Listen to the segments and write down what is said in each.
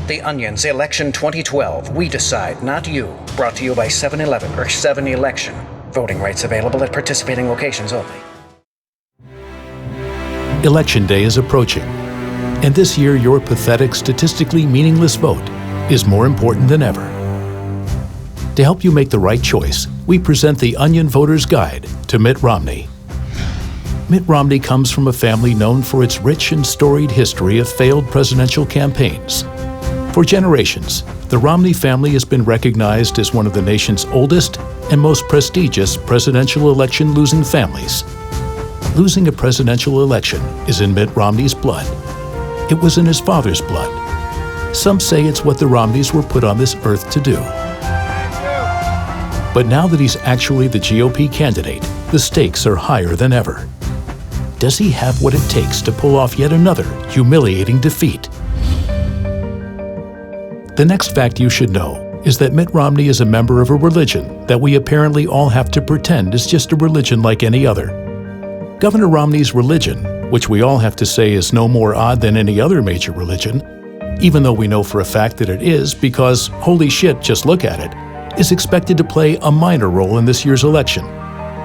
The Onion's Election 2012. We decide, not you. Brought to you by 7-Eleven or 7-Election. Voting rights available at participating locations only. Election day is approaching, and this year your pathetic, statistically meaningless vote is more important than ever. To help you make the right choice, we present the Onion Voter's Guide to Mitt Romney. Mitt Romney comes from a family known for its rich and storied history of failed presidential campaigns. For generations, the Romney family has been recognized as one of the nation's oldest and most prestigious presidential election-losing families. Losing a presidential election is in Mitt Romney's blood. It was in his father's blood. Some say it's what the Romneys were put on this earth to do. But now that he's actually the GOP candidate, the stakes are higher than ever. Does he have what it takes to pull off yet another humiliating defeat? The next fact you should know is that Mitt Romney is a member of a religion that we apparently all have to pretend is just a religion like any other. Governor Romney's religion, which we all have to say is no more odd than any other major religion, even though we know for a fact that it is because, holy shit, just look at it, is expected to play a minor role in this year's election,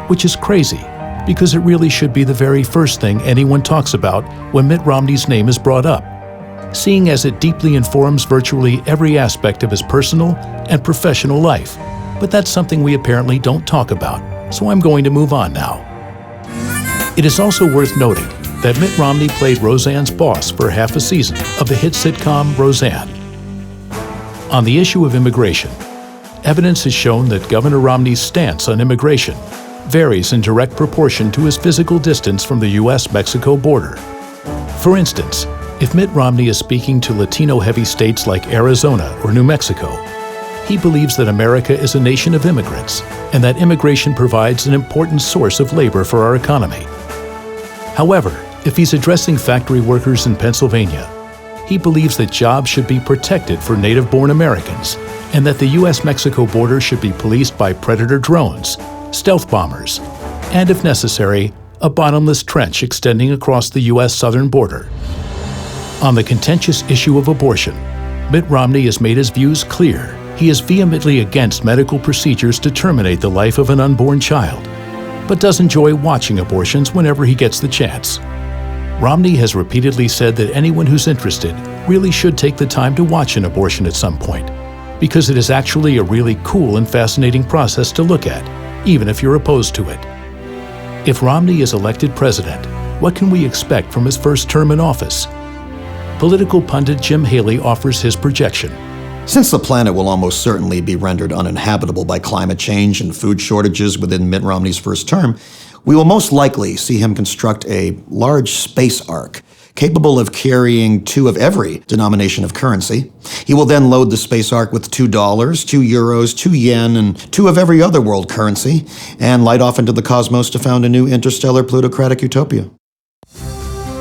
which is crazy because it really should be the very first thing anyone talks about when Mitt Romney's name is brought up, seeing as it deeply informs virtually every aspect of his personal and professional life. But that's something we apparently don't talk about, so I'm going to move on now. It is also worth noting that Mitt Romney played Roseanne's boss for half a season of the hit sitcom Roseanne. On the issue of immigration, evidence has shown that Governor Romney's stance on immigration varies in direct proportion to his physical distance from the U.S.-Mexico border. For instance, if Mitt Romney is speaking to Latino-heavy states like Arizona or New Mexico, he believes that America is a nation of immigrants and that immigration provides an important source of labor for our economy. However, if he's addressing factory workers in Pennsylvania, he believes that jobs should be protected for native-born Americans and that the U.S.-Mexico border should be policed by predator drones, stealth bombers, and, if necessary, a bottomless trench extending across the U.S. southern border. On the contentious issue of abortion, Mitt Romney has made his views clear. He is vehemently against medical procedures to terminate the life of an unborn child, but does enjoy watching abortions whenever he gets the chance. Romney has repeatedly said that anyone who's interested really should take the time to watch an abortion at some point, because it is actually a really cool and fascinating process to look at, even if you're opposed to it. If Romney is elected president, what can we expect from his first term in office? Political pundit Jim Haley offers his projection. Since the planet will almost certainly be rendered uninhabitable by climate change and food shortages within Mitt Romney's first term, we will most likely see him construct a large space ark capable of carrying 2 of every denomination of currency. He will then load the space ark with $2, 2 euros, 2 yen, and 2 of every other world currency, and light off into the cosmos to found a new interstellar plutocratic utopia.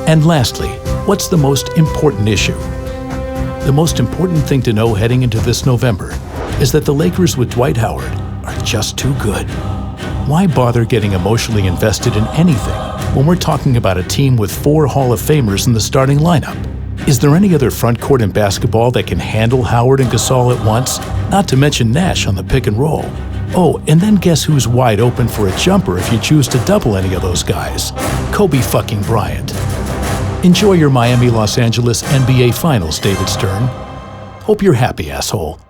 And lastly, what's the most important issue? The most important thing to know heading into this November is that the Lakers with Dwight Howard are just too good. Why bother getting emotionally invested in anything when we're talking about a team with 4 Hall of Famers in the starting lineup? Is there any other front court in basketball that can handle Howard and Gasol at once, not to mention Nash on the pick and roll? Oh, and then guess who's wide open for a jumper if you choose to double any of those guys? Kobe fucking Bryant. Enjoy your Miami-Los Angeles NBA Finals, David Stern. Hope you're happy, asshole.